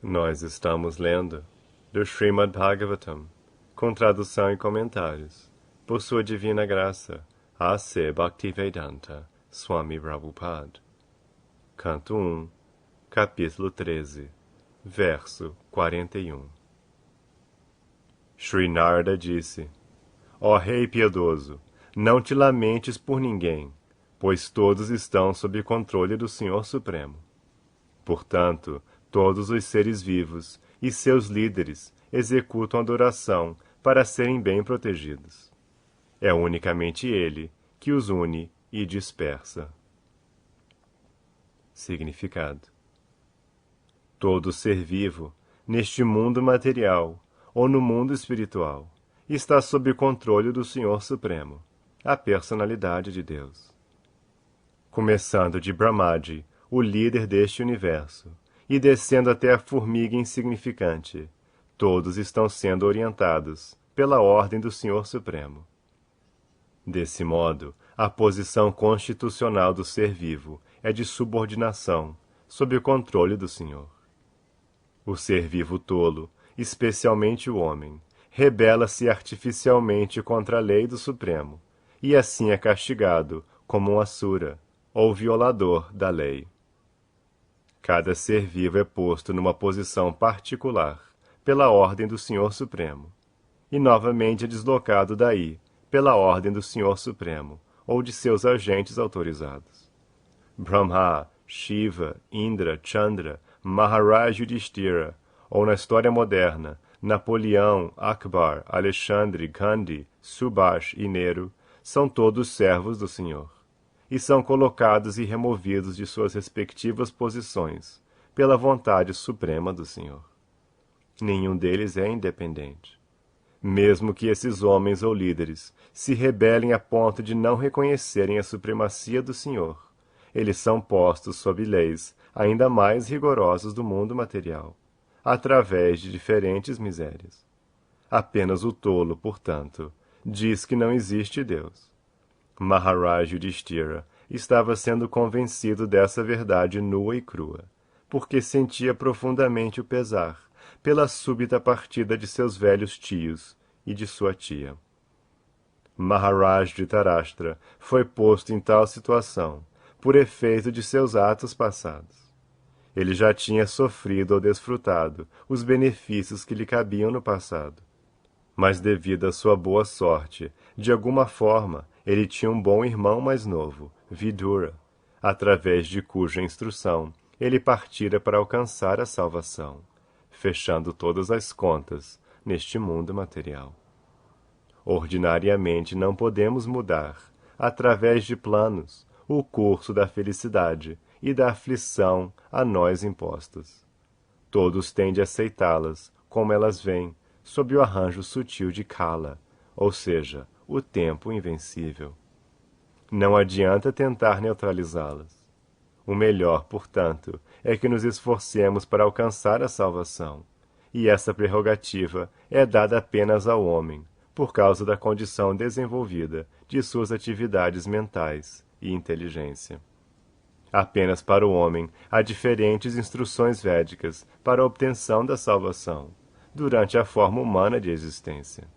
Nós estamos lendo do Srimad Bhagavatam, com tradução e comentários, por sua divina graça, A.C. Bhaktivedanta Swami Prabhupada. Canto 1, capítulo 13, verso 41. Sri Narada disse: Ó Rei piedoso, não te lamentes por ninguém, pois todos estão sob controle do Senhor Supremo. Portanto, todos os seres vivos e seus líderes executam adoração para serem bem protegidos. É unicamente Ele que os une e dispersa. Significado: todo ser vivo, neste mundo material ou no mundo espiritual, está sob o controle do Senhor Supremo, a personalidade de Deus. Começando de Brahmaji, o líder deste universo, e descendo até a formiga insignificante, todos estão sendo orientados pela ordem do Senhor Supremo. Desse modo, a posição constitucional do ser vivo é de subordinação, sob o controle do Senhor. O ser vivo tolo, especialmente o homem, rebela-se artificialmente contra a lei do Supremo, e assim é castigado como um asura, ou violador da lei. Cada ser vivo é posto numa posição particular, pela ordem do Senhor Supremo, e novamente é deslocado daí, pela ordem do Senhor Supremo, ou de seus agentes autorizados. Brahma, Shiva, Indra, Chandra, Maharaj Yudhishthira, ou na história moderna, Napoleão, Akbar, Alexandre, Gandhi, Subhash e Nero, são todos servos do Senhor, e são colocados e removidos de suas respectivas posições, pela vontade suprema do Senhor. Nenhum deles é independente. Mesmo que esses homens ou líderes se rebelem a ponto de não reconhecerem a supremacia do Senhor, eles são postos sob leis ainda mais rigorosas do mundo material, através de diferentes misérias. Apenas o tolo, portanto, diz que não existe Deus. Maharaj Yudhishthira estava sendo convencido dessa verdade nua e crua, porque sentia profundamente o pesar pela súbita partida de seus velhos tios e de sua tia. Maharaj Dhritarashtra foi posto em tal situação por efeito de seus atos passados. Ele já tinha sofrido ou desfrutado os benefícios que lhe cabiam no passado. Mas devido à sua boa sorte, de alguma forma, ele tinha um bom irmão mais novo, Vidura, através de cuja instrução ele partira para alcançar a salvação, fechando todas as contas neste mundo material. Ordinariamente não podemos mudar, através de planos, o curso da felicidade e da aflição a nós impostos. Todos têm de aceitá-las como elas vêm, sob o arranjo sutil de Kala, ou seja, o tempo invencível. Não adianta tentar neutralizá-las. O melhor, portanto, é que nos esforcemos para alcançar a salvação, e essa prerrogativa é dada apenas ao homem, por causa da condição desenvolvida de suas atividades mentais e inteligência. Apenas para o homem há diferentes instruções védicas para a obtenção da salvação, durante a forma humana de existência.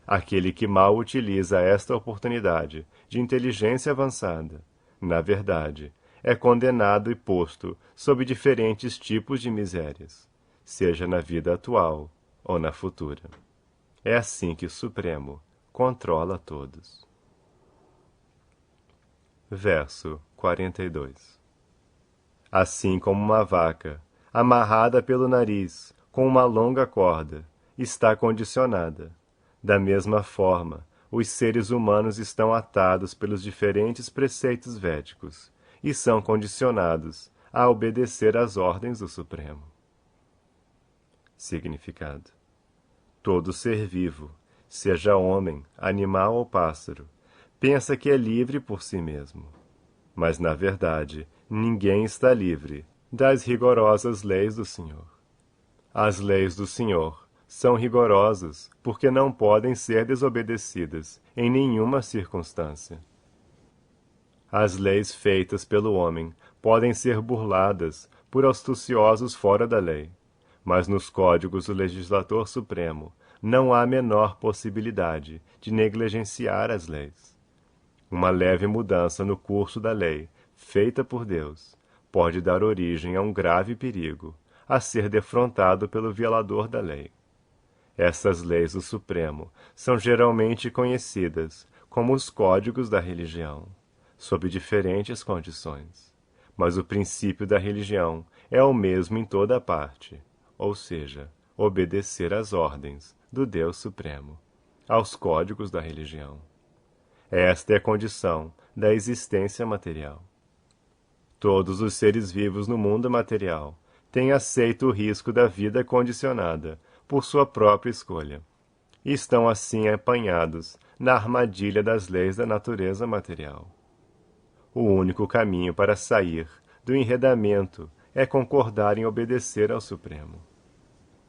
Aquele que mal utiliza esta oportunidade de inteligência avançada, na verdade, é condenado e posto sob diferentes tipos de misérias, seja na vida atual ou na futura. É assim que o Supremo controla todos. Verso 42. Assim como uma vaca, amarrada pelo nariz, com uma longa corda, está condicionada. Da mesma forma, os seres humanos estão atados pelos diferentes preceitos védicos e são condicionados a obedecer às ordens do Supremo. Significado: todo ser vivo, seja homem, animal ou pássaro, pensa que é livre por si mesmo. Mas, na verdade, ninguém está livre das rigorosas leis do Senhor. As leis do Senhor são rigorosas porque não podem ser desobedecidas em nenhuma circunstância. As leis feitas pelo homem podem ser burladas por astuciosos fora da lei, mas nos códigos do legislador supremo não há a menor possibilidade de negligenciar as leis. Uma leve mudança no curso da lei, feita por Deus, pode dar origem a um grave perigo, a ser defrontado pelo violador da lei. Essas leis do Supremo são geralmente conhecidas como os códigos da religião, sob diferentes condições. Mas o princípio da religião é o mesmo em toda parte, ou seja, obedecer às ordens do Deus Supremo, aos códigos da religião. Esta é a condição da existência material. Todos os seres vivos no mundo material têm aceito o risco da vida condicionada por sua própria escolha, e estão assim apanhados na armadilha das leis da natureza material. O único caminho para sair do enredamento é concordar em obedecer ao Supremo.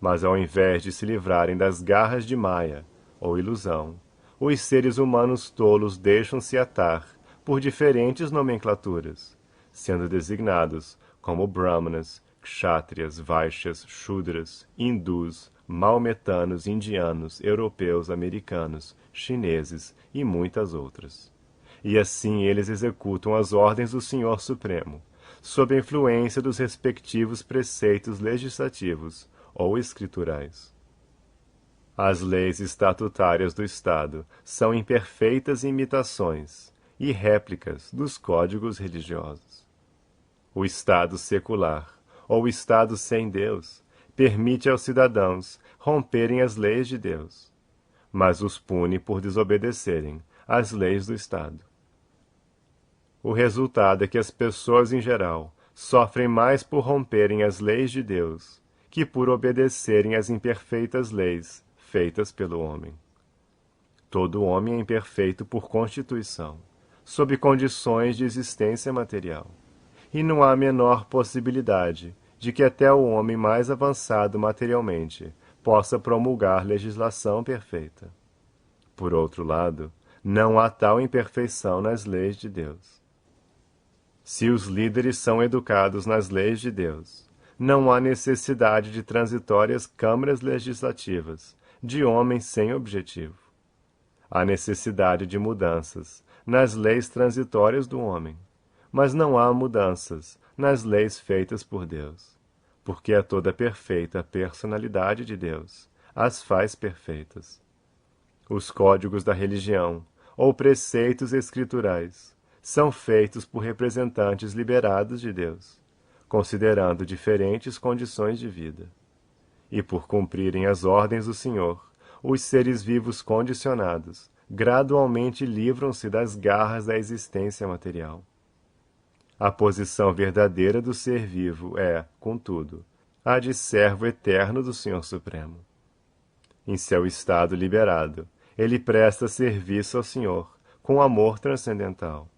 Mas ao invés de se livrarem das garras de Maya, ou ilusão, os seres humanos tolos deixam-se atar por diferentes nomenclaturas, sendo designados como Brahmanas, Kshatriyas, Vaishyas, Shudras, Hindus, maometanos, indianos, europeus, americanos, chineses e muitas outras. E assim eles executam as ordens do Senhor Supremo, sob a influência dos respectivos preceitos legislativos ou escriturais. As leis estatutárias do Estado são imperfeitas imitações e réplicas dos códigos religiosos. O Estado secular, ou o Estado sem Deus, permite aos cidadãos romperem as leis de Deus, mas os pune por desobedecerem às leis do Estado. O resultado é que as pessoas em geral sofrem mais por romperem as leis de Deus que por obedecerem às imperfeitas leis feitas pelo homem. Todo homem é imperfeito por constituição, sob condições de existência material, e não há a menor possibilidade de que até o homem mais avançado materialmente possa promulgar legislação perfeita. Por outro lado, não há tal imperfeição nas leis de Deus. Se os líderes são educados nas leis de Deus, não há necessidade de transitórias câmaras legislativas, de homens sem objetivo. Há necessidade de mudanças nas leis transitórias do homem, mas não há mudanças nas leis feitas por Deus, porque a toda perfeita personalidade de Deus as faz perfeitas. Os códigos da religião, ou preceitos escriturais, são feitos por representantes liberados de Deus, considerando diferentes condições de vida. E por cumprirem as ordens do Senhor, os seres vivos condicionados gradualmente livram-se das garras da existência material. A posição verdadeira do ser vivo é, contudo, a de servo eterno do Senhor Supremo. Em seu estado liberado, ele presta serviço ao Senhor com amor transcendental,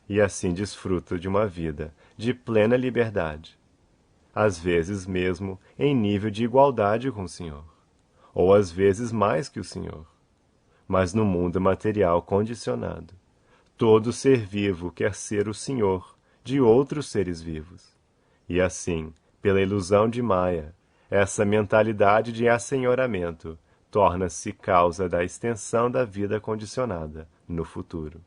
e assim desfruta de uma vida de plena liberdade, às vezes mesmo em nível de igualdade com o Senhor, ou às vezes mais que o Senhor. Mas no mundo material condicionado, todo ser vivo quer ser o Senhor de outros seres vivos, e assim, pela ilusão de Maya, essa mentalidade de assenhoramento torna-se causa da extensão da vida condicionada no futuro.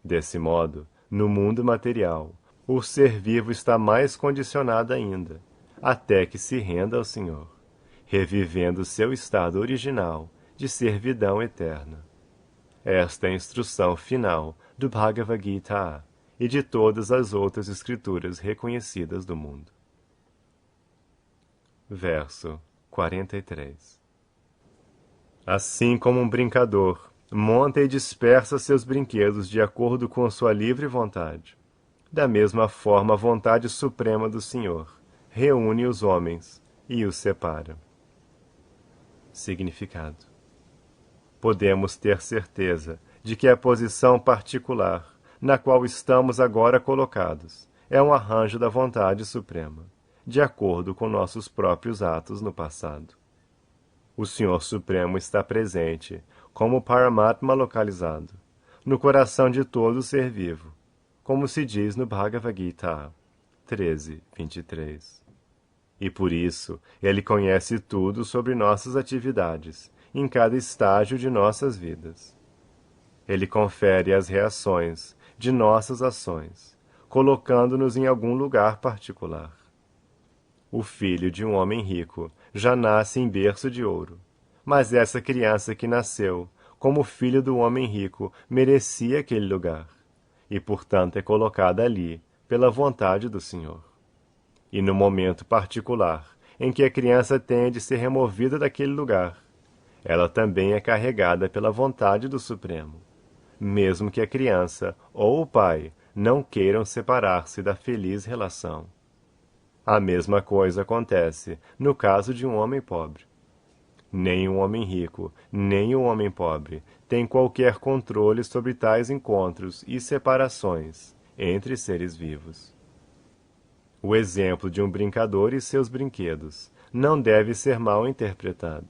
Desse modo, no mundo material, o ser vivo está mais condicionado ainda, até que se renda ao Senhor, revivendo seu estado original de servidão eterna. Esta é a instrução final do Bhagavad Gita e de todas as outras escrituras reconhecidas do mundo. Verso 43. Assim como um brincador monta e dispersa seus brinquedos de acordo com sua livre vontade, da mesma forma a vontade suprema do Senhor reúne os homens e os separa. Significado: podemos ter certeza de que a posição particular na qual estamos agora colocados é um arranjo da vontade suprema, de acordo com nossos próprios atos no passado. O Senhor Supremo está presente, como Paramatma localizado, no coração de todo ser vivo, como se diz no Bhagavad Gita 13:23. E por isso, ele conhece tudo sobre nossas atividades, em cada estágio de nossas vidas. Ele confere as reações de nossas ações, colocando-nos em algum lugar particular. O filho de um homem rico já nasce em berço de ouro, mas essa criança que nasceu, como filho do homem rico, merecia aquele lugar, e portanto é colocada ali, pela vontade do Senhor. E no momento particular em que a criança tem de ser removida daquele lugar, ela também é carregada pela vontade do Supremo, mesmo que a criança ou o pai não queiram separar-se da feliz relação. A mesma coisa acontece no caso de um homem pobre. Nem o homem rico, nem o homem pobre têm qualquer controle sobre tais encontros e separações entre seres vivos. O exemplo de um brincador e seus brinquedos não deve ser mal interpretado.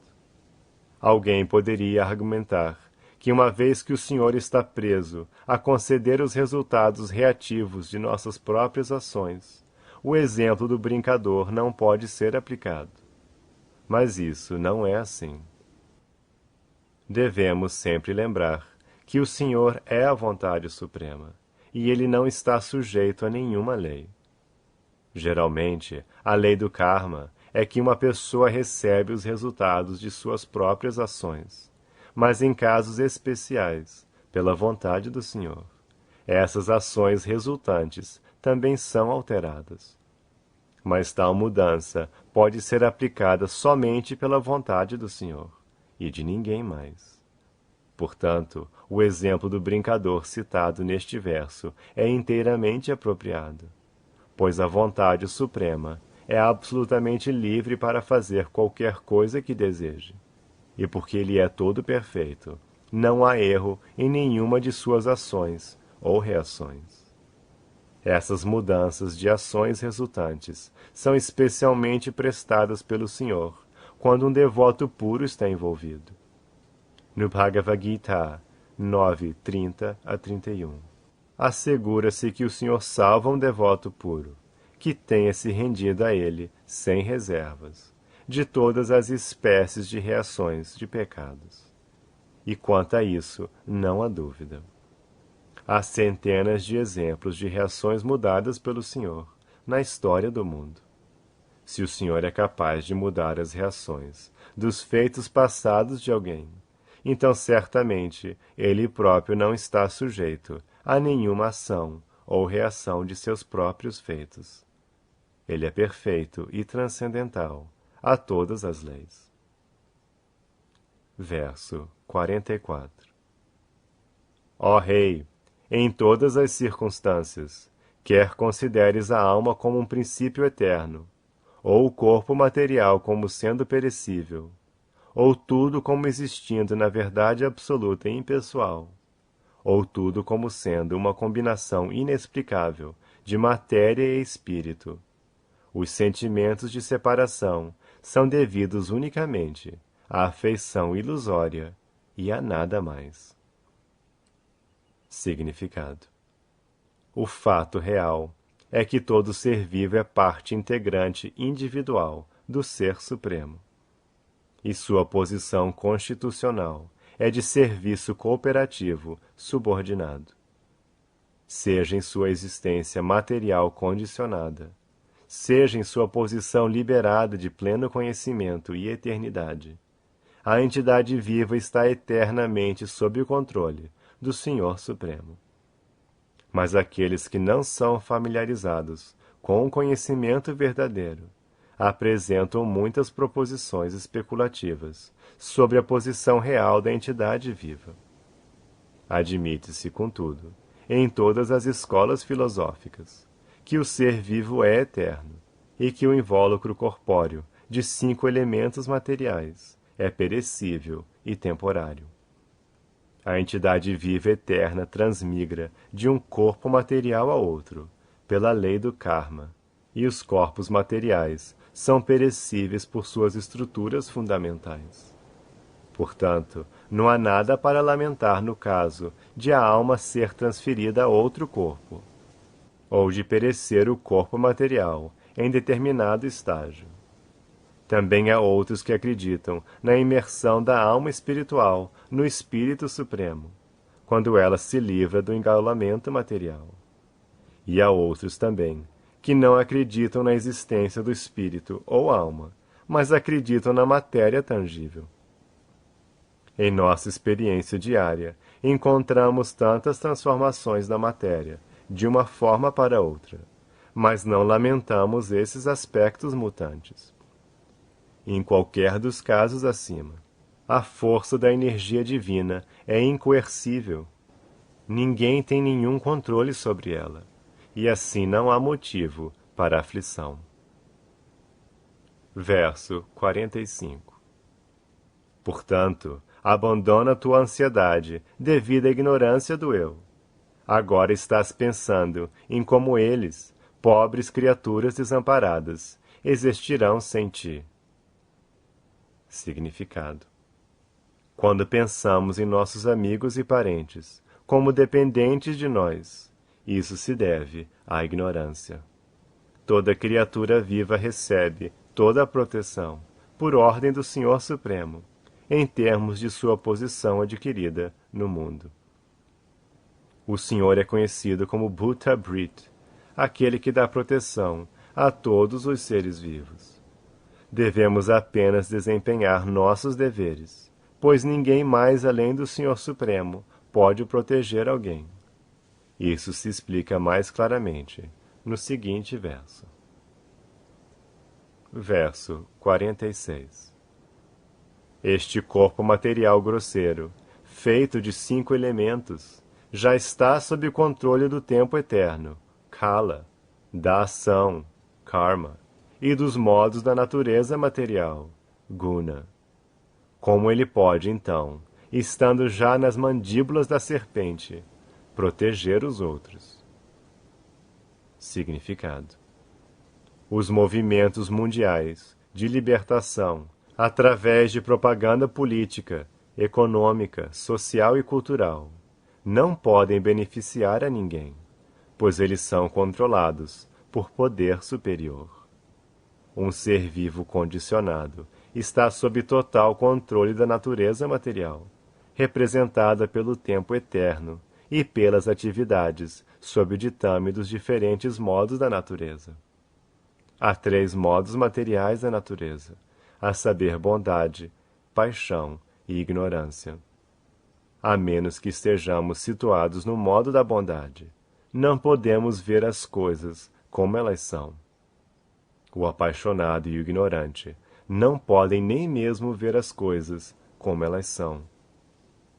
Alguém poderia argumentar que, uma vez que o Senhor está preso a conceder os resultados reativos de nossas próprias ações, o exemplo do brincador não pode ser aplicado. Mas isso não é assim. Devemos sempre lembrar que o Senhor é a vontade suprema, e ele não está sujeito a nenhuma lei. Geralmente, a lei do karma é que uma pessoa recebe os resultados de suas próprias ações, mas em casos especiais, pela vontade do Senhor, essas ações resultantes também são alteradas. Mas tal mudança pode ser aplicada somente pela vontade do Senhor, e de ninguém mais. Portanto, o exemplo do brincador citado neste verso é inteiramente apropriado, pois a vontade suprema é absolutamente livre para fazer qualquer coisa que deseje. E porque ele é todo perfeito, não há erro em nenhuma de suas ações ou reações. Essas mudanças de ações resultantes são especialmente prestadas pelo Senhor quando um devoto puro está envolvido. No Bhagavad Gita 9:30-31, assegura-se que o Senhor salva um devoto puro, que tenha se rendido a ele sem reservas, de todas as espécies de reações de pecados. E quanto a isso, não há dúvida. Há centenas de exemplos de reações mudadas pelo Senhor na história do mundo. Se o Senhor é capaz de mudar as reações dos feitos passados de alguém, então certamente ele próprio não está sujeito a nenhuma ação ou reação de seus próprios feitos. Ele é perfeito e transcendental a todas as leis. Verso 44. Ó Rei, em todas as circunstâncias, quer consideres a alma como um princípio eterno, ou o corpo material como sendo perecível, ou tudo como existindo na verdade absoluta e impessoal, ou tudo como sendo uma combinação inexplicável de matéria e espírito. Os sentimentos de separação são devidos unicamente à afeição ilusória e a nada mais. Significado: o fato real é que todo ser vivo é parte integrante individual do Ser Supremo, e sua posição constitucional é de serviço cooperativo subordinado. Seja em sua existência material condicionada, seja em sua posição liberada de pleno conhecimento e eternidade, a entidade viva está eternamente sob o controle do Senhor Supremo. Mas aqueles que não são familiarizados com o conhecimento verdadeiro apresentam muitas proposições especulativas sobre a posição real da entidade viva. Admite-se, contudo, em todas as escolas filosóficas, que o ser vivo é eterno e que o invólucro corpóreo de 5 elementos materiais é perecível e temporário. A entidade viva eterna transmigra de um corpo material a outro, pela lei do karma, e os corpos materiais são perecíveis por suas estruturas fundamentais. Portanto, não há nada para lamentar no caso de a alma ser transferida a outro corpo, ou de perecer o corpo material em determinado estágio. Também há outros que acreditam na imersão da alma espiritual no Espírito Supremo, quando ela se livra do engaulamento material. E há outros também que não acreditam na existência do espírito ou alma, mas acreditam na matéria tangível. Em nossa experiência diária, encontramos tantas transformações da matéria, de uma forma para outra, mas não lamentamos esses aspectos mutantes. Em qualquer dos casos acima, a força da energia divina é incoercível. Ninguém tem nenhum controle sobre ela, e assim não há motivo para aflição. Verso 45. Portanto, abandona tua ansiedade devido à ignorância do eu. Agora estás pensando em como eles, pobres criaturas desamparadas, existirão sem ti. Significado: quando pensamos em nossos amigos e parentes como dependentes de nós, isso se deve à ignorância. Toda criatura viva recebe toda a proteção, por ordem do Senhor Supremo, em termos de sua posição adquirida no mundo. O Senhor é conhecido como Bhuta Brit, aquele que dá proteção a todos os seres vivos. Devemos apenas desempenhar nossos deveres, pois ninguém mais além do Senhor Supremo pode proteger alguém. Isso se explica mais claramente no seguinte verso. Verso 46. Este corpo material grosseiro, feito de 5 elementos, já está sob o controle do tempo eterno, Kala, da ação, Karma, e dos modos da natureza material, Guna. Como ele pode, então, estando já nas mandíbulas da serpente, proteger os outros? Significado: os movimentos mundiais de libertação, através de propaganda política, econômica, social e cultural, não podem beneficiar a ninguém, pois eles são controlados por poder superior. Um ser vivo condicionado está sob total controle da natureza material, representada pelo tempo eterno e pelas atividades sob o ditame dos diferentes modos da natureza. Há 3 modos materiais da natureza, a saber, bondade, paixão e ignorância. A menos que estejamos situados no modo da bondade, não podemos ver as coisas como elas são. O apaixonado e o ignorante não podem nem mesmo ver as coisas como elas são.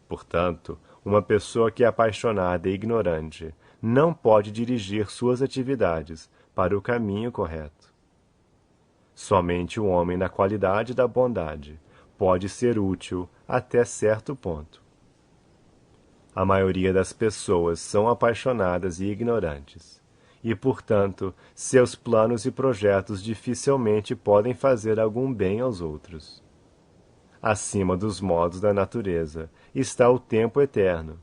Portanto, uma pessoa que é apaixonada e ignorante não pode dirigir suas atividades para o caminho correto. Somente o homem na qualidade da bondade pode ser útil até certo ponto. A maioria das pessoas são apaixonadas e ignorantes, e, portanto, seus planos e projetos dificilmente podem fazer algum bem aos outros. Acima dos modos da natureza está o tempo eterno,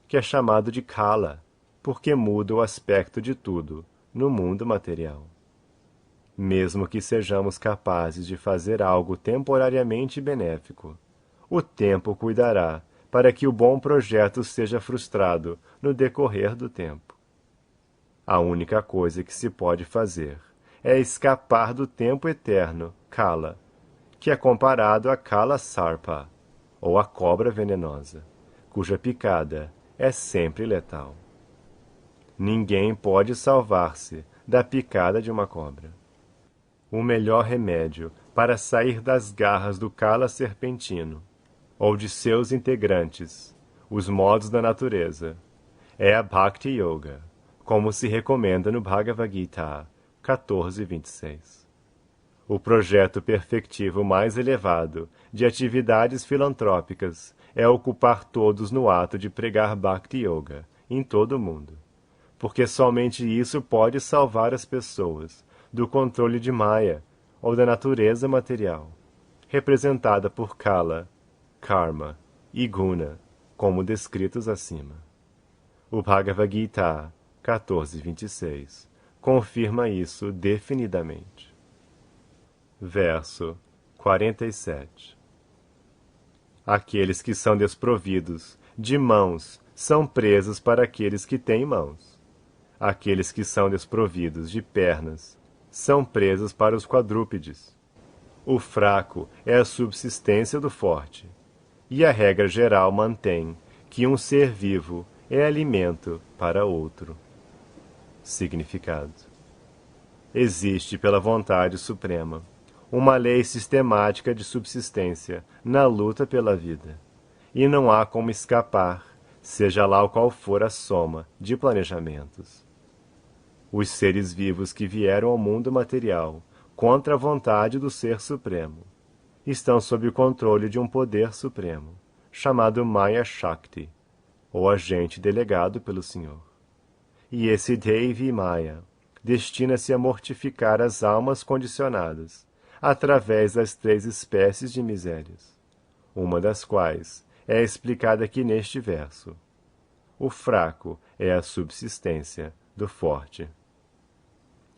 que é chamado de Kala, porque muda o aspecto de tudo no mundo material. Mesmo que sejamos capazes de fazer algo temporariamente benéfico, o tempo cuidará para que o bom projeto seja frustrado no decorrer do tempo. A única coisa que se pode fazer é escapar do tempo eterno, Kala, que é comparado a Kala Sarpa, ou a cobra venenosa, cuja picada é sempre letal. Ninguém pode salvar-se da picada de uma cobra. O melhor remédio para sair das garras do Kala serpentino, ou de seus integrantes, os modos da natureza, é a Bhakti Yoga, como se recomenda no Bhagavad Gita 14:26. O projeto perfectivo mais elevado de atividades filantrópicas é ocupar todos no ato de pregar Bhakti Yoga em todo o mundo, porque somente isso pode salvar as pessoas do controle de Maya, ou da natureza material, representada por Kala, Karma e Guna, como descritos acima. O Bhagavad Gita 14:26 confirma isso definidamente. Verso 47. Aqueles que são desprovidos de mãos são presas para aqueles que têm mãos. Aqueles que são desprovidos de pernas são presas para os quadrúpedes. O fraco é a subsistência do forte, e a regra geral mantém que um ser vivo é alimento para outro. Significado: existe pela vontade suprema uma lei sistemática de subsistência na luta pela vida, e não há como escapar, seja lá o qual for a soma de planejamentos. Os seres vivos que vieram ao mundo material contra a vontade do Ser Supremo estão sob o controle de um poder supremo, chamado Maya Shakti, ou agente delegado pelo Senhor. E esse Devi Maya destina-se a mortificar as almas condicionadas através das 3 espécies de misérias, uma das quais é explicada aqui neste verso. O fraco é a subsistência do forte.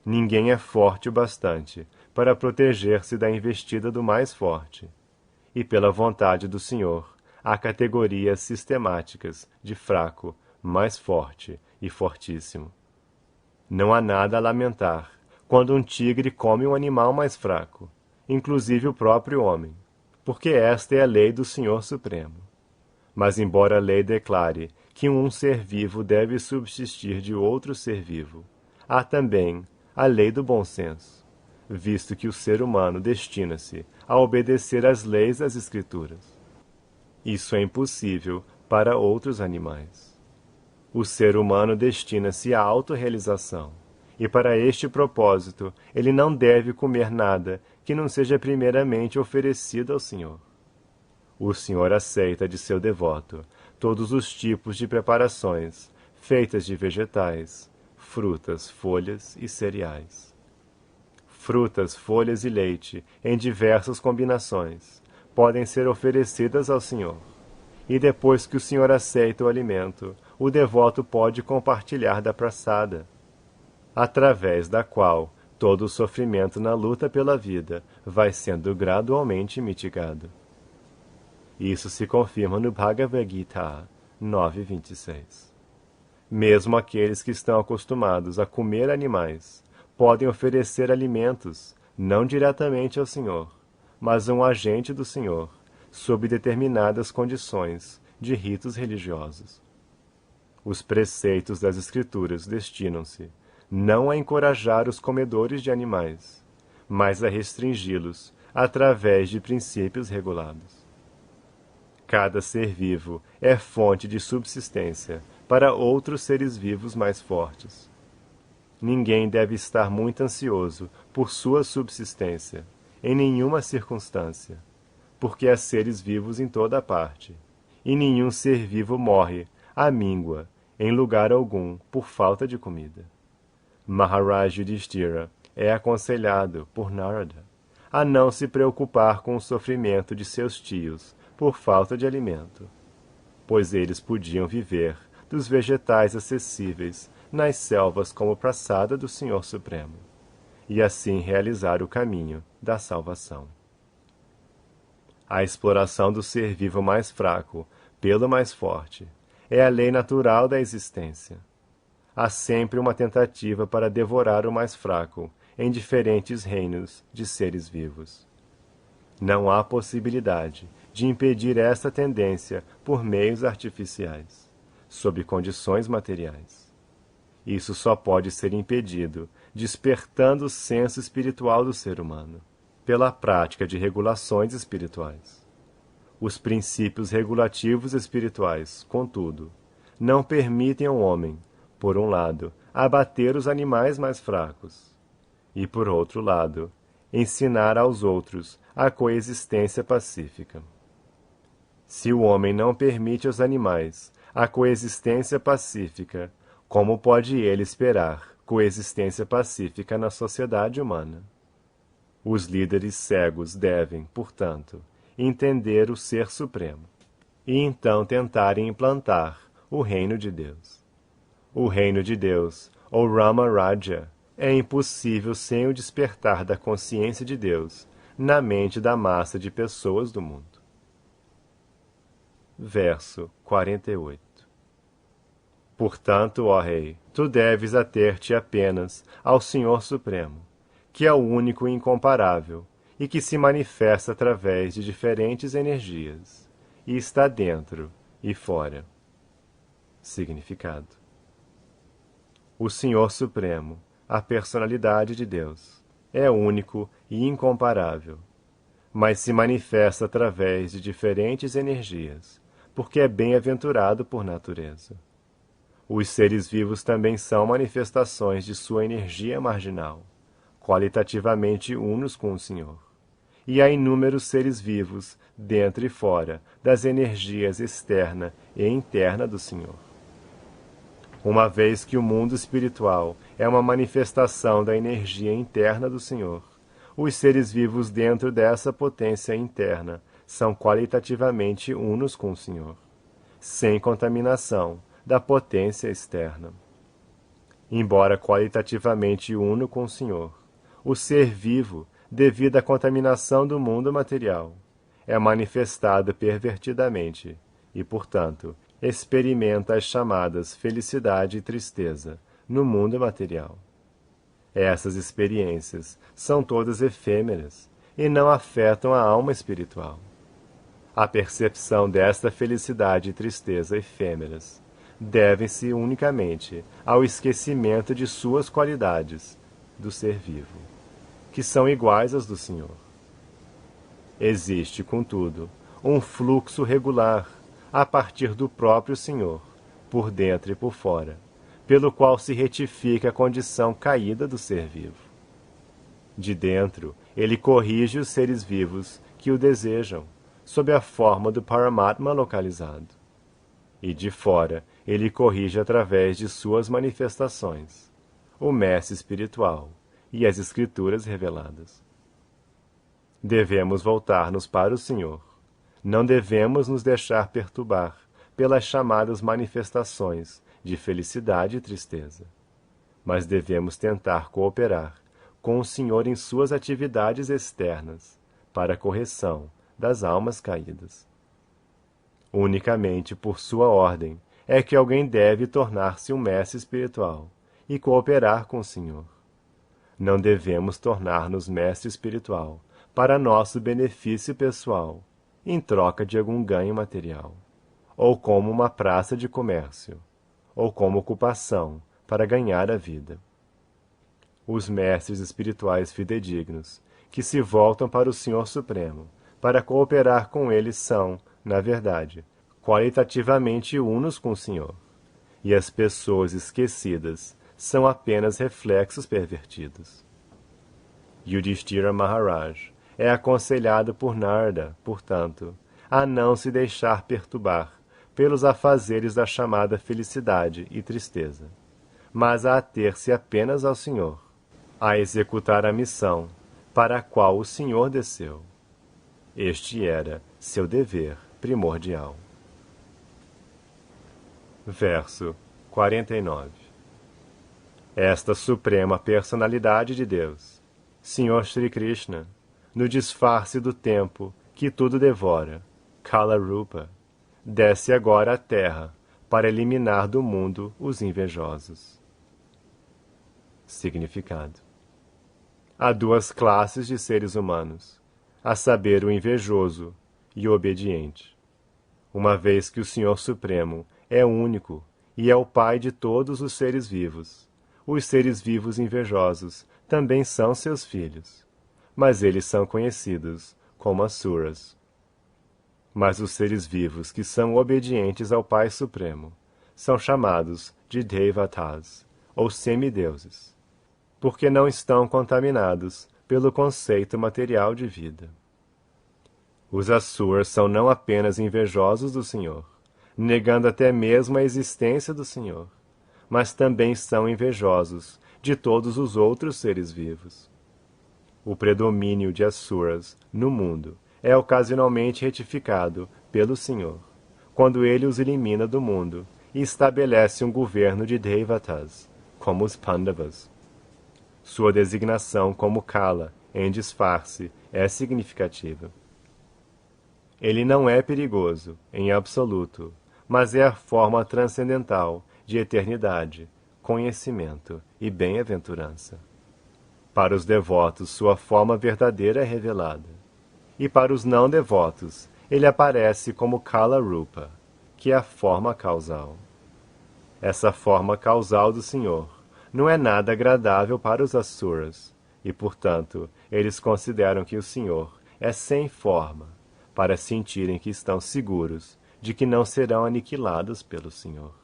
Ninguém é forte o bastante para proteger-se da investida do mais forte, e pela vontade do Senhor há categorias sistemáticas de fraco, mais forte e fortíssimo. Não há nada a lamentar quando um tigre come um animal mais fraco, inclusive o próprio homem, porque esta é a lei do Senhor Supremo. Mas embora a lei declare que um ser vivo deve subsistir de outro ser vivo, há também a lei do bom senso, visto que o ser humano destina-se a obedecer às leis das Escrituras. Isso é impossível para outros animais. O ser humano destina-se à autorrealização, e para este propósito ele não deve comer nada que não seja primeiramente oferecido ao Senhor. O Senhor aceita de seu devoto todos os tipos de preparações feitas de vegetais, frutas, folhas e cereais. Frutas, folhas e leite, em diversas combinações, podem ser oferecidas ao Senhor. E depois que o Senhor aceita o alimento, o devoto pode compartilhar da praçada, através da qual todo o sofrimento na luta pela vida vai sendo gradualmente mitigado. Isso se confirma no Bhagavad Gita 9.26. Mesmo aqueles que estão acostumados a comer animais podem oferecer alimentos, não diretamente ao Senhor, mas a um agente do Senhor, sob determinadas condições de ritos religiosos. Os preceitos das Escrituras destinam-se não a encorajar os comedores de animais, mas a restringi-los através de princípios regulados. Cada ser vivo é fonte de subsistência para outros seres vivos mais fortes. Ninguém deve estar muito ansioso por sua subsistência, em nenhuma circunstância, porque há seres vivos em toda parte, e nenhum ser vivo morre, à míngua, em lugar algum, por falta de comida. Maharaj Yudhishthira é aconselhado por Narada a não se preocupar com o sofrimento de seus tios por falta de alimento, pois eles podiam viver dos vegetais acessíveis nas selvas como praçada do Senhor Supremo, e assim realizar o caminho da salvação. A exploração do ser vivo mais fraco pelo mais forte é a lei natural da existência. Há sempre uma tentativa para devorar o mais fraco em diferentes reinos de seres vivos. Não há possibilidade de impedir esta tendência por meios artificiais, sob condições materiais. Isso só pode ser impedido despertando o senso espiritual do ser humano, pela prática de regulações espirituais. Os princípios regulativos espirituais, contudo, não permitem ao homem, por um lado, abater os animais mais fracos, e, por outro lado, ensinar aos outros a coexistência pacífica. Se o homem não permite aos animais a coexistência pacífica, como pode ele esperar coexistência pacífica na sociedade humana? Os líderes cegos devem, portanto, entender o Ser Supremo, e então tentarem implantar o Reino de Deus. O Reino de Deus, ou Rama Raja, é impossível sem o despertar da consciência de Deus na mente da massa de pessoas do mundo. Verso 48. Portanto, ó Rei, tu deves ater-te apenas ao Senhor Supremo, que é o único e incomparável, e que se manifesta através de diferentes energias, e está dentro e fora. Significado: o Senhor Supremo, a personalidade de Deus, é único e incomparável, mas se manifesta através de diferentes energias, porque é bem-aventurado por natureza. Os seres vivos também são manifestações de sua energia marginal, qualitativamente unos com o Senhor. E há inúmeros seres vivos, dentro e fora, das energias externa e interna do Senhor. Uma vez que o mundo espiritual é uma manifestação da energia interna do Senhor, os seres vivos dentro dessa potência interna são qualitativamente unos com o Senhor, sem contaminação da potência externa. Embora qualitativamente uno com o Senhor, o ser vivo, devido à contaminação do mundo material, é manifestado pervertidamente e, portanto, experimenta as chamadas felicidade e tristeza no mundo material. Essas experiências são todas efêmeras e não afetam a alma espiritual. A percepção desta felicidade e tristeza efêmeras devem-se unicamente ao esquecimento de suas qualidades do ser vivo, que são iguais às do Senhor. Existe, contudo, um fluxo regular a partir do próprio Senhor, por dentro e por fora, pelo qual se retifica a condição caída do ser vivo. De dentro, ele corrige os seres vivos que o desejam, sob a forma do Paramatma localizado. E de fora, ele corrige através de suas manifestações, o mestre espiritual e as escrituras reveladas. Devemos voltar-nos para o Senhor. Não devemos nos deixar perturbar pelas chamadas manifestações de felicidade e tristeza, mas devemos tentar cooperar com o Senhor em suas atividades externas para a correção das almas caídas. Unicamente por sua ordem é que alguém deve tornar-se um mestre espiritual e cooperar com o Senhor. Não devemos tornar-nos mestre espiritual para nosso benefício pessoal, em troca de algum ganho material, ou como uma praça de comércio, ou como ocupação para ganhar a vida. Os mestres espirituais fidedignos, que se voltam para o Senhor Supremo, para cooperar com ele são, na verdade, qualitativamente unos com o Senhor, e as pessoas esquecidas são apenas reflexos pervertidos. Yudhishthira Maharaj é aconselhado por Narada, portanto, a não se deixar perturbar pelos afazeres da chamada felicidade e tristeza, mas a ater-se apenas ao Senhor, a executar a missão para a qual o Senhor desceu. Este era seu dever primordial. Verso 49. Esta suprema personalidade de Deus, Senhor Shri Krishna, no disfarce do tempo que tudo devora, Kala Rupa, desce agora à terra para eliminar do mundo os invejosos. Significado: há duas classes de seres humanos, a saber, o invejoso e o obediente. Uma vez que o Senhor Supremo é único e é o Pai de todos os seres vivos, os seres vivos invejosos também são seus filhos, mas eles são conhecidos como asuras. Mas os seres vivos que são obedientes ao Pai Supremo são chamados de Devatas, ou semideuses, porque não estão contaminados pelo conceito material de vida. Os asuras são não apenas invejosos do Senhor, negando até mesmo a existência do Senhor, mas também são invejosos de todos os outros seres vivos. O predomínio de asuras no mundo é ocasionalmente retificado pelo Senhor, quando ele os elimina do mundo e estabelece um governo de Devatas, como os Pandavas. Sua designação como Kala em disfarce, é significativa. Ele não é perigoso, em absoluto, mas é a forma transcendental de eternidade, conhecimento e bem-aventurança. Para os devotos, sua forma verdadeira é revelada. E para os não devotos, ele aparece como Kala Rupa, que é a forma causal. Essa forma causal do Senhor não é nada agradável para os Asuras, e, portanto, eles consideram que o Senhor é sem forma, para sentirem que estão seguros de que não serão aniquilados pelo Senhor.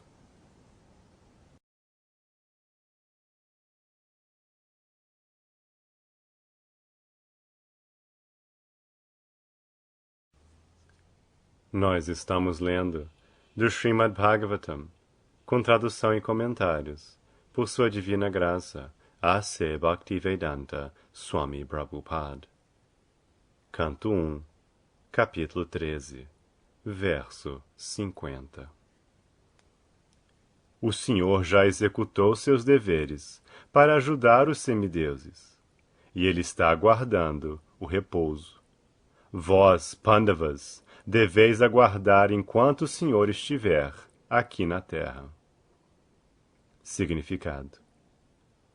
Nós estamos lendo do Srimad Bhagavatam, com tradução e comentários, por sua divina graça, A.C. Bhaktivedanta Swami Prabhupada. Canto 1, capítulo 13, verso 50. O Senhor já executou seus deveres para ajudar os semideuses, e ele está aguardando o repouso. Vós, Pandavas, deveis aguardar enquanto o Senhor estiver aqui na terra. Significado: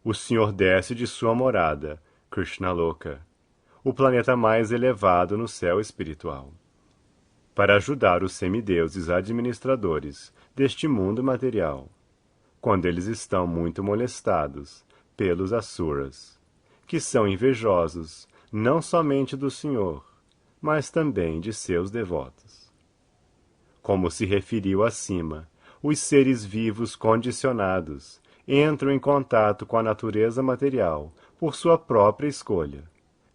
o Senhor desce de sua morada, Krishnaloka, o planeta mais elevado no céu espiritual, para ajudar os semideuses administradores deste mundo material, quando eles estão muito molestados pelos Asuras, que são invejosos não somente do Senhor, mas também de seus devotos. Como se referiu acima, os seres vivos condicionados entram em contato com a natureza material por sua própria escolha,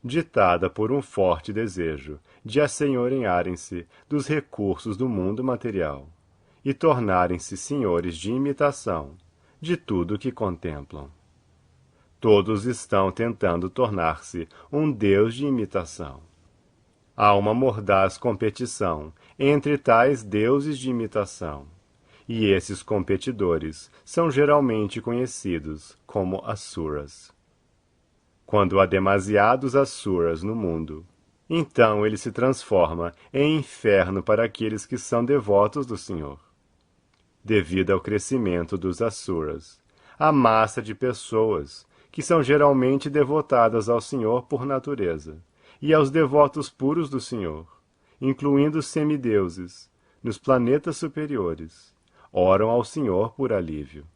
ditada por um forte desejo de assenhorearem-se dos recursos do mundo material e tornarem-se senhores de imitação de tudo que contemplam. Todos estão tentando tornar-se um Deus de imitação. Há uma mordaz competição entre tais deuses de imitação, e esses competidores são geralmente conhecidos como Asuras. Quando há demasiados Asuras no mundo, então ele se transforma em inferno para aqueles que são devotos do Senhor. Devido ao crescimento dos Asuras, a massa de pessoas que são geralmente devotadas ao Senhor por natureza, e aos devotos puros do Senhor, incluindo os semideuses, nos planetas superiores, oram ao Senhor por alívio.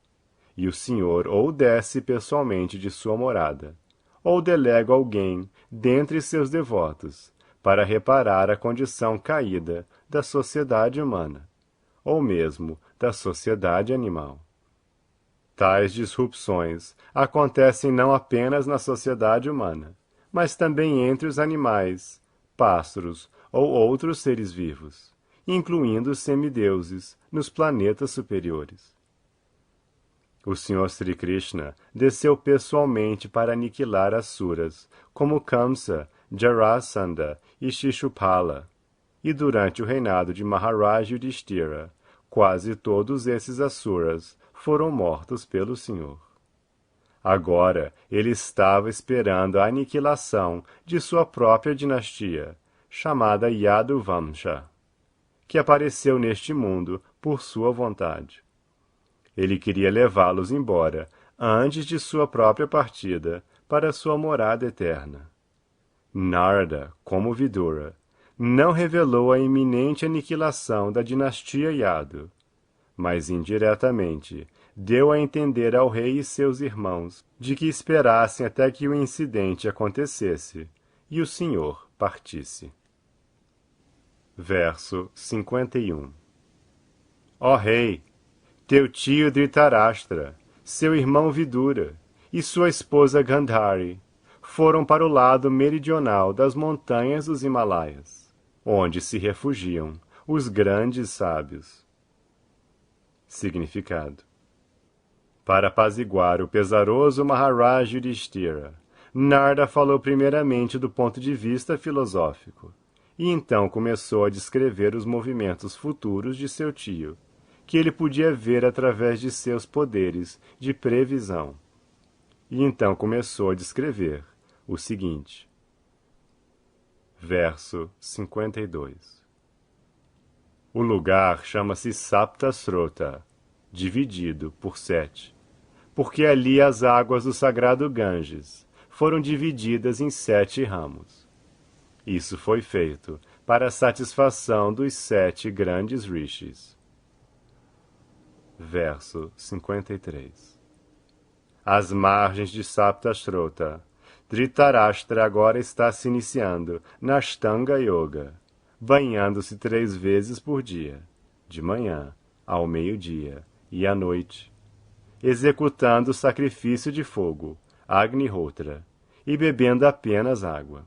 E o Senhor ou desce pessoalmente de sua morada, ou delega alguém dentre seus devotos para reparar a condição caída da sociedade humana, ou mesmo da sociedade animal. Tais disrupções acontecem não apenas na sociedade humana, mas também entre os animais, pássaros ou outros seres vivos, incluindo os semideuses nos planetas superiores. O Senhor Sri Krishna desceu pessoalmente para aniquilar Asuras, como Kamsa, Jarasandha e Shishupala, e durante o reinado de Maharaj Yudhishthira, quase todos esses Asuras foram mortos pelo Senhor. Agora ele estava esperando a aniquilação de sua própria dinastia, chamada Yaduvamsha, que apareceu neste mundo por sua vontade. Ele queria levá-los embora antes de sua própria partida para sua morada eterna. Narada, como Vidura, não revelou a iminente aniquilação da dinastia Yadu, mas indiretamente deu a entender ao rei e seus irmãos de que esperassem até que o incidente acontecesse e o Senhor partisse. Verso 51. Ó rei, teu tio Dhritarashtra, seu irmão Vidura e sua esposa Gandhari foram para o lado meridional das montanhas dos Himalaias, onde se refugiam os grandes sábios. Significado: para apaziguar o pesaroso Maharaj Yudhishthira, Narada falou primeiramente do ponto de vista filosófico, e então começou a descrever os movimentos futuros de seu tio, que ele podia ver através de seus poderes de previsão. E então começou a descrever o seguinte: Verso 52. O lugar chama-se Saptasrota, dividido por 7, porque ali as águas do sagrado Ganges foram divididas em 7 ramos. Isso foi feito para a satisfação dos 7 grandes rishis. Verso 53. Às margens de Saptasrota, Dhritarashtra agora está se iniciando na Ashtanga Yoga, banhando-se 3 vezes por dia, de manhã, ao meio-dia e à noite, executando o sacrifício de fogo, Agnihotra, e bebendo apenas água.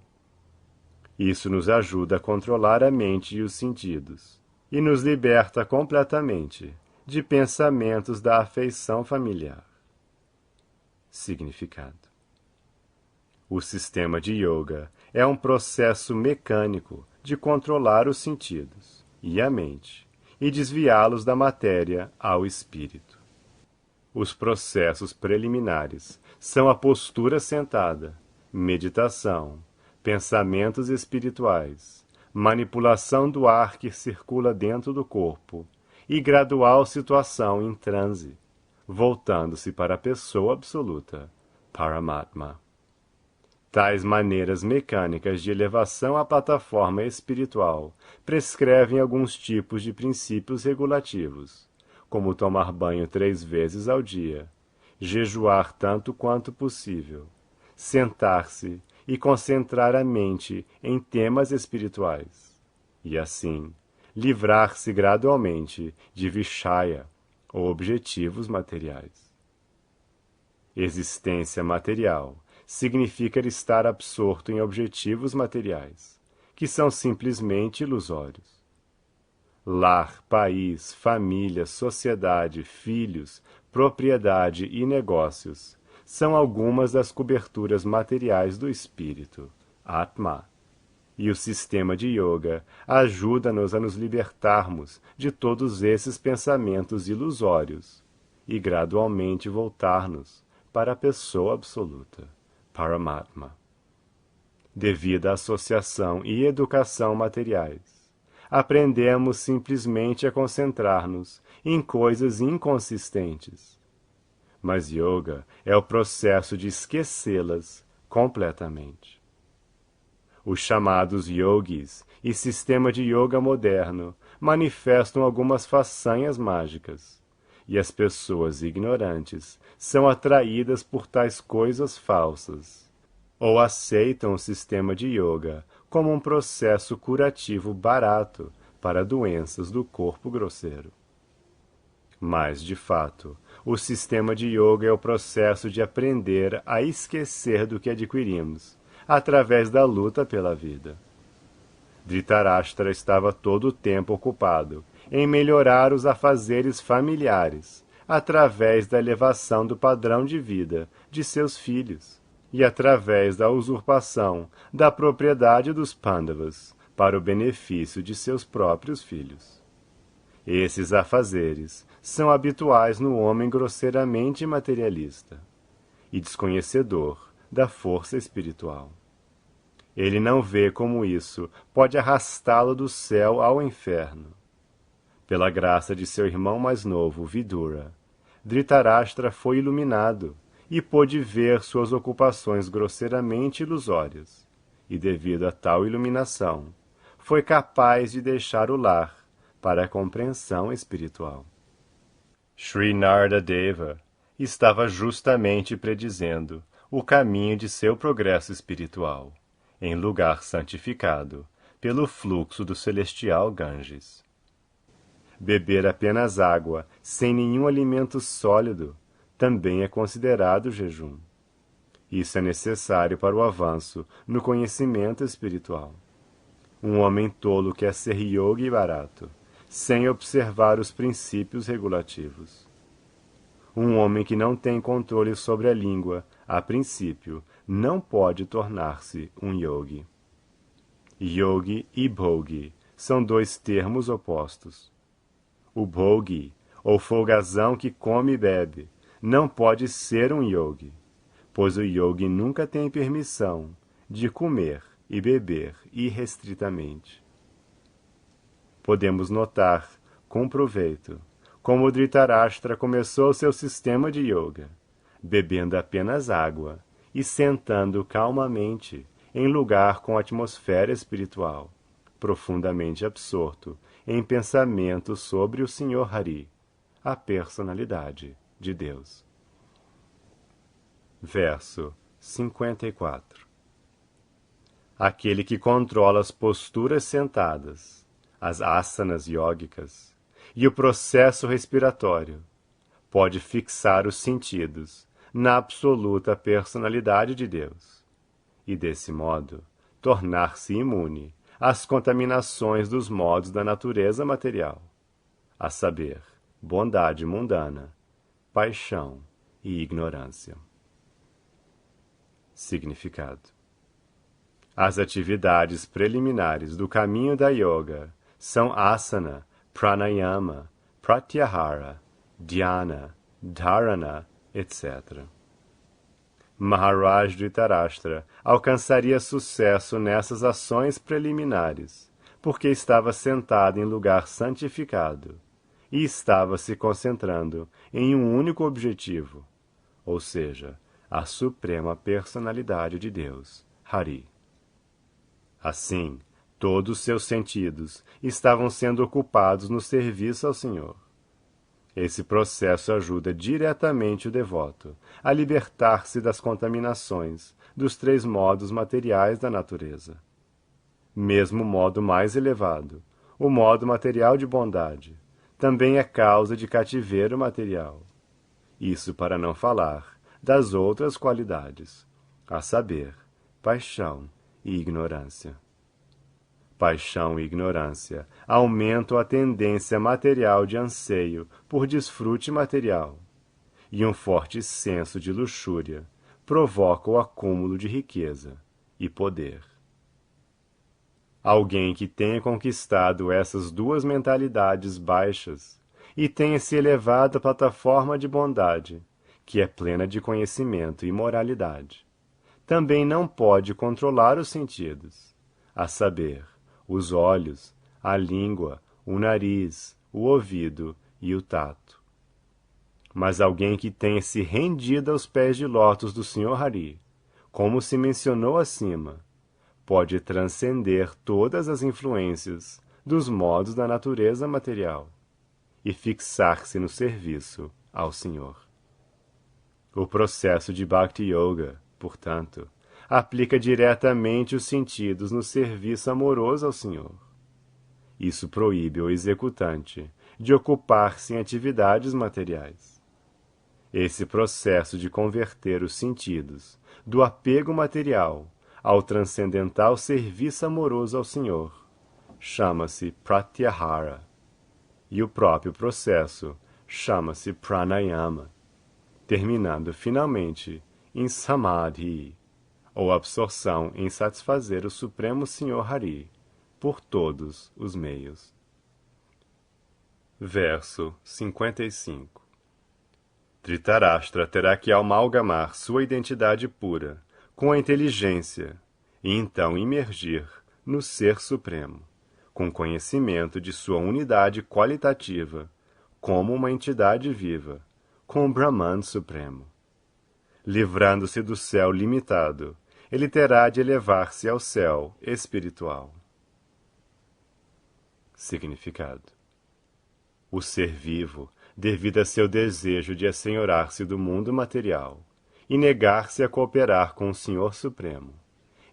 Isso nos ajuda a controlar a mente e os sentidos, e nos liberta completamente de pensamentos da afeição familiar. Significado: o sistema de yoga é um processo mecânico de controlar os sentidos e a mente e desviá-los da matéria ao espírito. Os processos preliminares são a postura sentada, meditação, pensamentos espirituais, manipulação do ar que circula dentro do corpo e gradual situação em transe, voltando-se para a pessoa absoluta, Paramatma. Tais maneiras mecânicas de elevação à plataforma espiritual prescrevem alguns tipos de princípios regulativos, como tomar banho 3 vezes ao dia, jejuar tanto quanto possível, sentar-se e concentrar a mente em temas espirituais, e assim livrar-se gradualmente de vishaya, ou objetivos materiais. Existência material significa estar absorto em objetivos materiais, que são simplesmente ilusórios. Lar, país, família, sociedade, filhos, propriedade e negócios são algumas das coberturas materiais do espírito, Atma. E o sistema de yoga ajuda-nos a nos libertarmos de todos esses pensamentos ilusórios e gradualmente voltar-nos para a pessoa absoluta, Paramatma. Devido à associação e educação materiais, aprendemos simplesmente a concentrar-nos em coisas inconsistentes. Mas yoga é o processo de esquecê-las completamente. Os chamados yogis e sistema de yoga moderno manifestam algumas façanhas mágicas, e as pessoas ignorantes são atraídas por tais coisas falsas, ou aceitam o sistema de yoga como um processo curativo barato para doenças do corpo grosseiro. Mas, de fato, o sistema de yoga é o processo de aprender a esquecer do que adquirimos, através da luta pela vida. Dhritarashtra estava todo o tempo ocupado em melhorar os afazeres familiares, através da elevação do padrão de vida de seus filhos, e através da usurpação da propriedade dos Pandavas para o benefício de seus próprios filhos. Esses afazeres são habituais no homem grosseiramente materialista e desconhecedor da força espiritual. Ele não vê como isso pode arrastá-lo do céu ao inferno. Pela graça de seu irmão mais novo, Vidura, Dhritarashtra foi iluminado e pôde ver suas ocupações grosseiramente ilusórias, e devido a tal iluminação, foi capaz de deixar o lar para a compreensão espiritual. Sri Narada Deva estava justamente predizendo o caminho de seu progresso espiritual, em lugar santificado pelo fluxo do celestial Ganges. Beber apenas água, sem nenhum alimento sólido, também é considerado jejum. Isso é necessário para o avanço no conhecimento espiritual. Um homem tolo quer ser yogi barato, sem observar os princípios regulativos. Um homem que não tem controle sobre a língua, a princípio, não pode tornar-se um yogi. Yogi e bhogi são 2 termos opostos. O bhogi, ou folgazão que come e bebe, não pode ser um yogi, pois o yogi nunca tem permissão de comer e beber irrestritamente. Podemos notar, com proveito, como Dhritarashtra começou seu sistema de yoga, bebendo apenas água e sentando calmamente em lugar com atmosfera espiritual, profundamente absorto em pensamentos sobre o Senhor Hari, a personalidade de Deus. Verso 54. Aquele que controla as posturas sentadas, as asanas yógicas e o processo respiratório, pode fixar os sentidos na absoluta personalidade de Deus, e desse modo tornar-se imune às contaminações dos modos da natureza material, a saber, bondade mundana, paixão e ignorância. Significado: as atividades preliminares do caminho da yoga são asana, pranayama, pratyahara, dhyana, dharana, etc. Maharaj Dhritarashtra alcançaria sucesso nessas ações preliminares, porque estava sentado em lugar santificado e estava se concentrando em um único objetivo, ou seja, a suprema personalidade de Deus, Hari. Assim, todos seus sentidos estavam sendo ocupados no serviço ao Senhor. Esse processo ajuda diretamente o devoto a libertar-se das contaminações dos três modos materiais da natureza. Mesmo o modo mais elevado, o modo material de bondade, também é causa de cativeiro material. Isso para não falar das outras qualidades, a saber, paixão e ignorância. Paixão e ignorância aumentam a tendência material de anseio por desfrute material, e um forte senso de luxúria provoca o acúmulo de riqueza e poder. Alguém que tenha conquistado essas duas mentalidades baixas e tenha se elevado à plataforma de bondade, que é plena de conhecimento e moralidade, também não pode controlar os sentidos, a saber, os olhos, a língua, o nariz, o ouvido e o tato. Mas alguém que tenha se rendido aos pés de lótus do Senhor Hari, como se mencionou acima, pode transcender todas as influências dos modos da natureza material e fixar-se no serviço ao Senhor. O processo de Bhakti Yoga, portanto, aplica diretamente os sentidos no serviço amoroso ao Senhor. Isso proíbe o executante de ocupar-se em atividades materiais. Esse processo de converter os sentidos do apego material ao transcendental serviço amoroso ao Senhor chama-se pratyahara, e o próprio processo chama-se pranayama, terminando finalmente em samadhi, ou absorção em satisfazer o Supremo Senhor Hari, por todos os meios. Verso 55. Dhritarashtra terá que amalgamar sua identidade pura com a inteligência e então imergir no Ser Supremo, com conhecimento de sua unidade qualitativa, como uma entidade viva, com o Brahman Supremo. Livrando-se do céu limitado, ele terá de elevar-se ao céu espiritual. Significado: o ser vivo, devido a seu desejo de assenhorar-se do mundo material e negar-se a cooperar com o Senhor Supremo,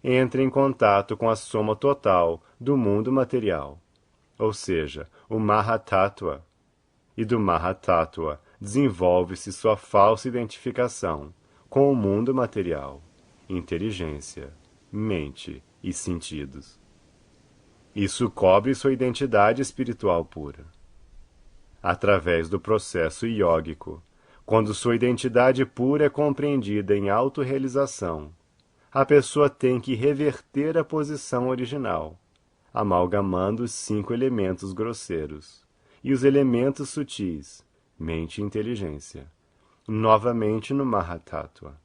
entra em contato com a soma total do mundo material, ou seja, o Mahatattva, e do Mahatattva desenvolve-se sua falsa identificação com o mundo material, inteligência, mente e sentidos. Isso cobre sua identidade espiritual pura. Através do processo iógico, quando sua identidade pura é compreendida em autorrealização, a pessoa tem que reverter a posição original, amalgamando os 5 elementos grosseiros e os elementos sutis, mente e inteligência, novamente no Mahatattva.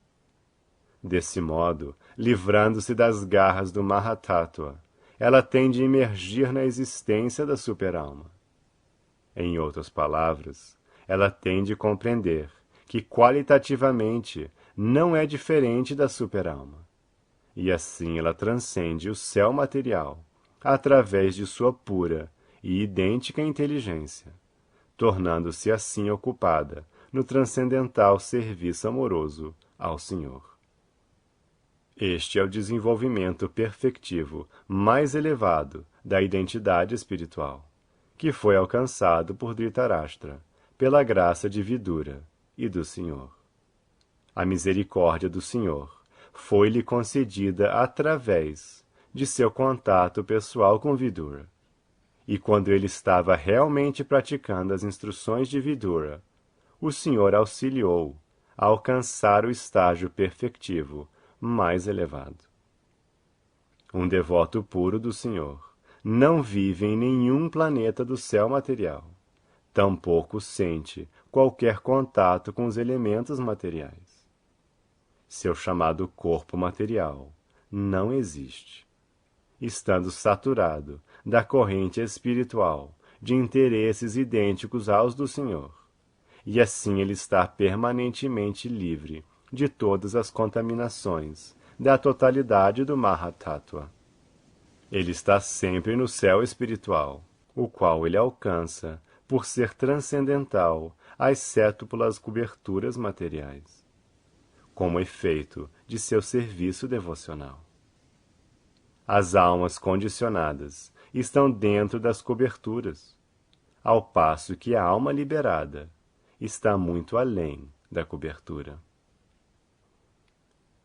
Desse modo, livrando-se das garras do Mahatattva, ela tem de emergir na existência da superalma. Em outras palavras, ela tem de compreender que qualitativamente não é diferente da superalma, e assim ela transcende o céu material através de sua pura e idêntica inteligência, tornando-se assim ocupada no transcendental serviço amoroso ao Senhor. Este é o desenvolvimento perfectivo mais elevado da identidade espiritual, que foi alcançado por Dhritarashtra, pela graça de Vidura e do Senhor. A misericórdia do Senhor foi-lhe concedida através de seu contato pessoal com Vidura, e quando ele estava realmente praticando as instruções de Vidura, o Senhor auxiliou a alcançar o estágio perfectivo mais elevado. Um devoto puro do Senhor não vive em nenhum planeta do céu material, tampouco sente qualquer contato com os elementos materiais. Seu chamado corpo material não existe, estando saturado da corrente espiritual de interesses idênticos aos do Senhor, e assim ele está permanentemente livre de todas as contaminações da totalidade do Mahatattva. Ele está sempre no céu espiritual, o qual ele alcança por ser transcendental às sétupulas coberturas materiais, como efeito de seu serviço devocional. As almas condicionadas estão dentro das coberturas, ao passo que a alma liberada está muito além da cobertura.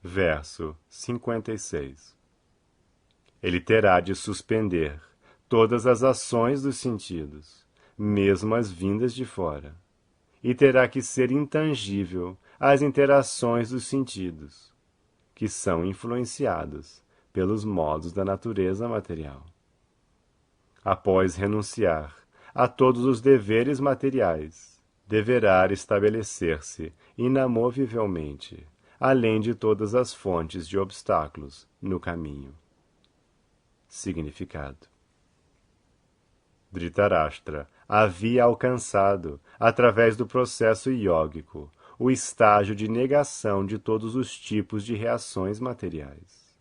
Verso 56. Ele terá de suspender todas as ações dos sentidos, mesmo as vindas de fora, e terá que ser intangível às interações dos sentidos, que são influenciados pelos modos da natureza material. Após renunciar a todos os deveres materiais, deverá estabelecer-se inamovivelmente, além de todas as fontes de obstáculos no caminho. Significado: Dhritarashtra havia alcançado, através do processo iógico, o estágio de negação de todos os tipos de reações materiais.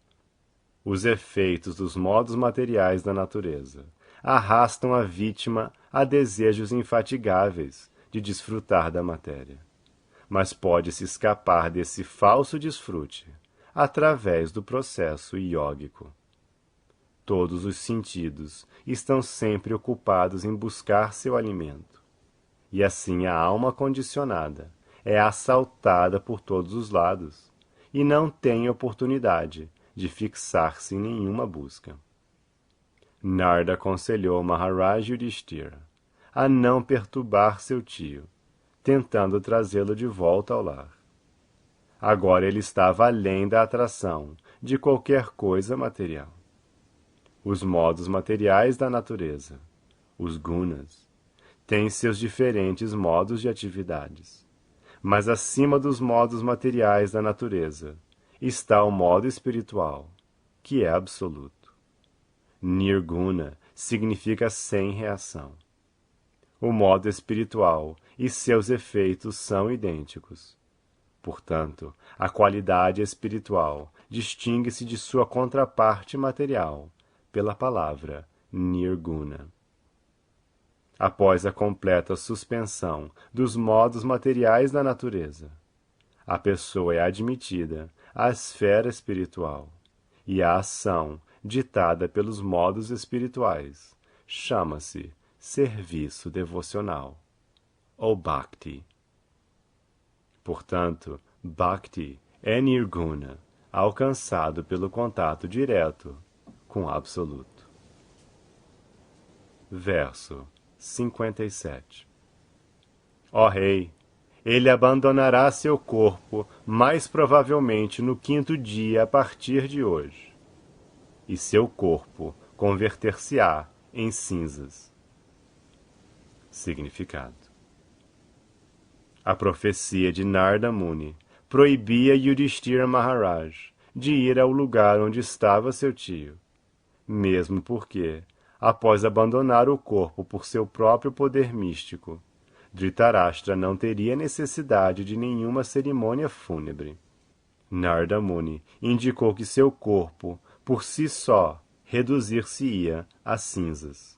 Os efeitos dos modos materiais da natureza arrastam a vítima a desejos infatigáveis de desfrutar da matéria, mas pode-se escapar desse falso desfrute através do processo iógico. Todos os sentidos estão sempre ocupados em buscar seu alimento, e assim a alma condicionada é assaltada por todos os lados e não tem oportunidade de fixar-se em nenhuma busca. Narda aconselhou Maharaj Yudhishthira a não perturbar seu tio, tentando trazê-lo de volta ao lar. Agora ele estava além da atração de qualquer coisa material. Os modos materiais da natureza, os gunas, têm seus diferentes modos de atividades, mas acima dos modos materiais da natureza está o modo espiritual, que é absoluto. Nirguna significa sem reação. O modo espiritual e seus efeitos são idênticos. Portanto, a qualidade espiritual distingue-se de sua contraparte material pela palavra Nirguna. Após a completa suspensão dos modos materiais da natureza, a pessoa é admitida à esfera espiritual, e a ação ditada pelos modos espirituais chama-se serviço devocional, ou Bhakti. Portanto, Bhakti é Nirguna, alcançado pelo contato direto com o Absoluto. Verso 57. Ó Rei, ele abandonará seu corpo mais provavelmente no 5º dia a partir de hoje, e seu corpo converter-se-á em cinzas. Significado: a profecia de Narda Muni proibia Yudhishthira Maharaj de ir ao lugar onde estava seu tio, mesmo porque, após abandonar o corpo por seu próprio poder místico, Dhritarashtra não teria necessidade de nenhuma cerimônia fúnebre. Narada Muni indicou que seu corpo, por si só, reduzir-se-ia a cinzas.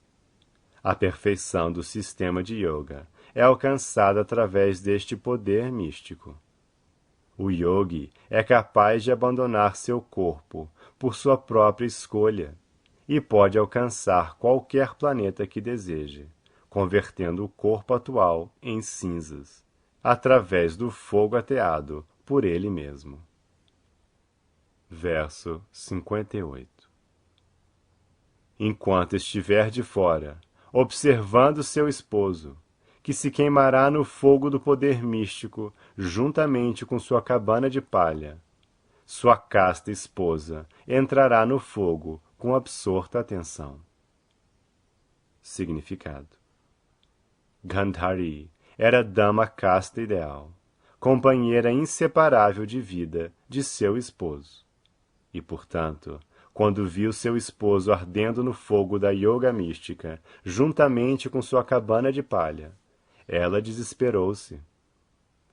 A perfeição do sistema de yoga é alcançada através deste poder místico. O yogi é capaz de abandonar seu corpo por sua própria escolha e pode alcançar qualquer planeta que deseje, convertendo o corpo atual em cinzas, através do fogo ateado por ele mesmo. Verso 58. Enquanto estiver de fora, observando seu esposo, que se queimará no fogo do poder místico, juntamente com sua cabana de palha, sua casta esposa entrará no fogo com absorta atenção. Significado: Gandhari era dama casta ideal, companheira inseparável de vida de seu esposo, e, portanto, quando viu seu esposo ardendo no fogo da yoga mística, juntamente com sua cabana de palha, ela desesperou-se.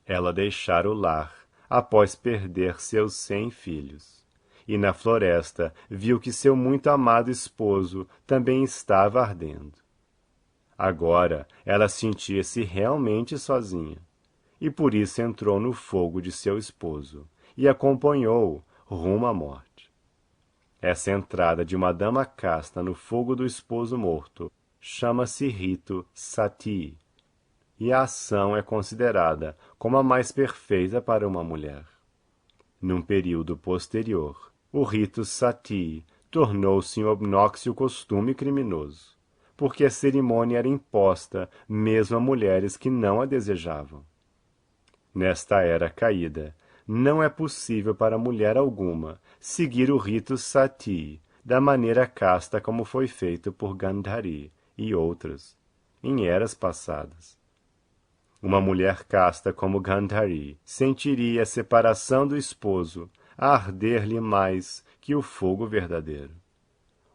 Ela deixara o lar após perder seus 100 filhos, e na floresta viu que seu muito amado esposo também estava ardendo. Agora ela sentia-se realmente sozinha, e por isso entrou no fogo de seu esposo e acompanhou-o rumo à morte. Essa entrada de uma dama casta no fogo do esposo morto chama-se rito sati, e a ação é considerada como a mais perfeita para uma mulher. Num período posterior, o rito sati tornou-se um obnóxio costume criminoso, porque a cerimônia era imposta mesmo a mulheres que não a desejavam. Nesta era caída, não é possível para mulher alguma seguir o rito sati da maneira casta como foi feito por Gandhari e outras, em eras passadas. Uma mulher casta como Gandhari sentiria a separação do esposo a arder-lhe mais que o fogo verdadeiro.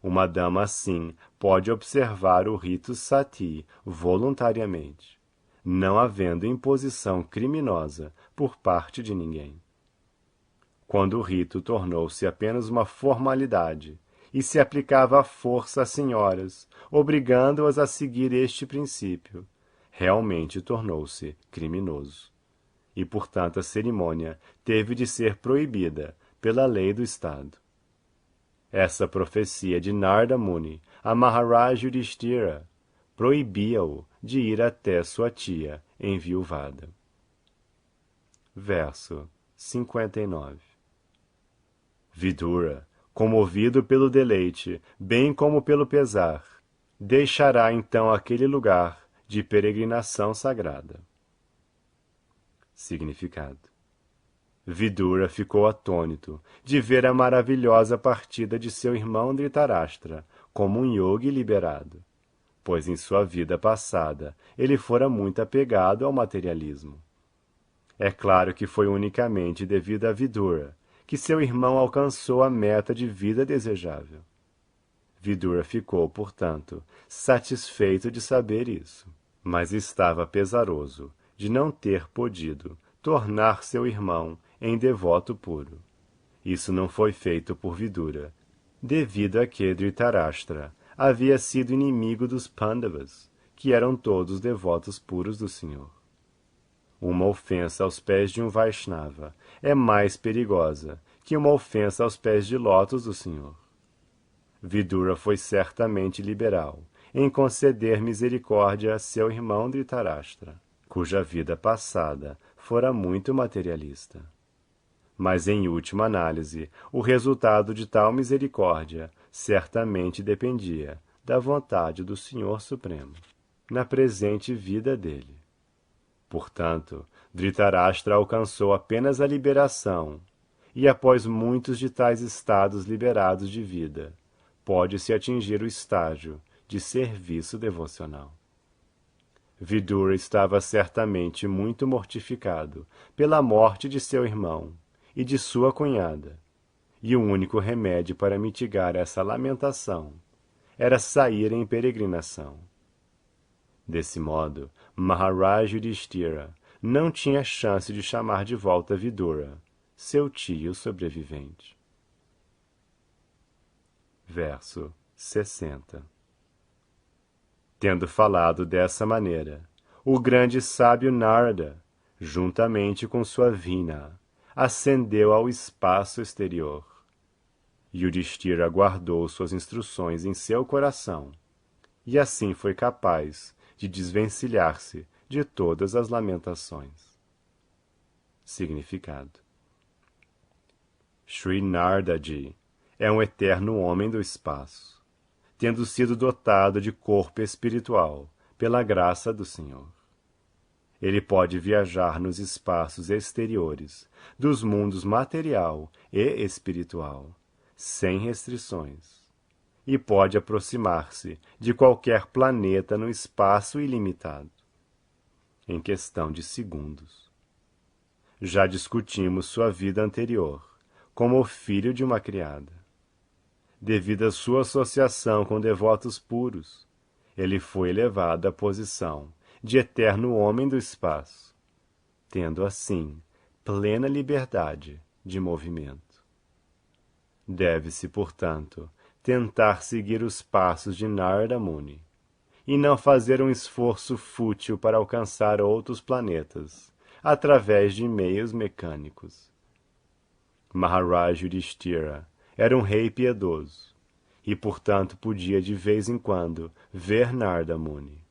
Uma dama assim pode observar o rito sati voluntariamente, não havendo imposição criminosa por parte de ninguém. Quando o rito tornou-se apenas uma formalidade e se aplicava à força às senhoras, obrigando-as a seguir este princípio, realmente tornou-se criminoso. E, portanto, a cerimônia teve de ser proibida pela lei do Estado. Essa profecia de Narada Muni a Maharaj Yudhishthira proibia-o de ir até sua tia enviuvada. Verso 59. Vidura, comovido pelo deleite, bem como pelo pesar, deixará então aquele lugar de peregrinação sagrada. Significado: Vidura ficou atônito de ver a maravilhosa partida de seu irmão Dhritarashtra como um yogi liberado, pois em sua vida passada ele fora muito apegado ao materialismo. É claro que foi unicamente devido a Vidura que seu irmão alcançou a meta de vida desejável. Vidura ficou, portanto, satisfeito de saber isso, mas estava pesaroso de não ter podido tornar seu irmão em devoto puro. Isso não foi feito por Vidura, devido a que Dhritarashtra havia sido inimigo dos Pandavas, que eram todos devotos puros do Senhor. Uma ofensa aos pés de um Vaishnava é mais perigosa que uma ofensa aos pés de lótus do Senhor. Vidura foi certamente liberal em conceder misericórdia a seu irmão Dhritarashtra, cuja vida passada fora muito materialista. Mas, em última análise, o resultado de tal misericórdia certamente dependia da vontade do Senhor Supremo, na presente vida dele. Portanto, Dhritarashtra alcançou apenas a liberação, e após muitos de tais estados liberados de vida, pode-se atingir o estágio de serviço devocional. Vidura estava certamente muito mortificado pela morte de seu irmão e de sua cunhada, e o único remédio para mitigar essa lamentação era sair em peregrinação. Desse modo, Maharaj Yudhishthira não tinha chance de chamar de volta Vidura, seu tio sobrevivente. Verso 60. Tendo falado dessa maneira, o grande sábio Narada, juntamente com sua Vina, ascendeu ao espaço exterior. Yudhishthira guardou suas instruções em seu coração, e assim foi capaz de desvencilhar-se de todas as lamentações. Significado: Sri Narada-ji é um eterno homem do espaço, tendo sido dotado de corpo espiritual pela graça do Senhor. Ele pode viajar nos espaços exteriores dos mundos material e espiritual, sem restrições, e pode aproximar-se de qualquer planeta no espaço ilimitado, em questão de segundos. Já discutimos sua vida anterior, como o filho de uma criada. Devido à sua associação com devotos puros, ele foi elevado à posição de eterno homem do espaço, tendo assim plena liberdade de movimento. Deve-se, portanto, tentar seguir os passos de Narada Muni, e não fazer um esforço fútil para alcançar outros planetas, através de meios mecânicos. Maharaj Yudhishthira era um rei piedoso, e portanto podia de vez em quando ver Narada Muni.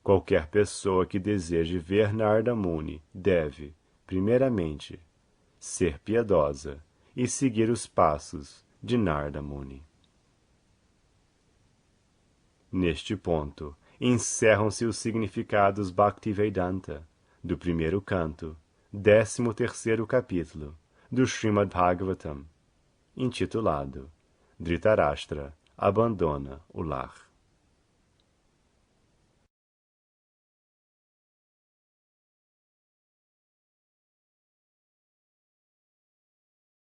Qualquer pessoa que deseje ver Narada Muni deve, primeiramente, ser piedosa e seguir os passos de Narada Muni. Neste ponto, encerram-se os significados Bhaktivedanta do primeiro canto, 13º capítulo do Srimad Bhagavatam, intitulado Dhritarashtra abandona o lar.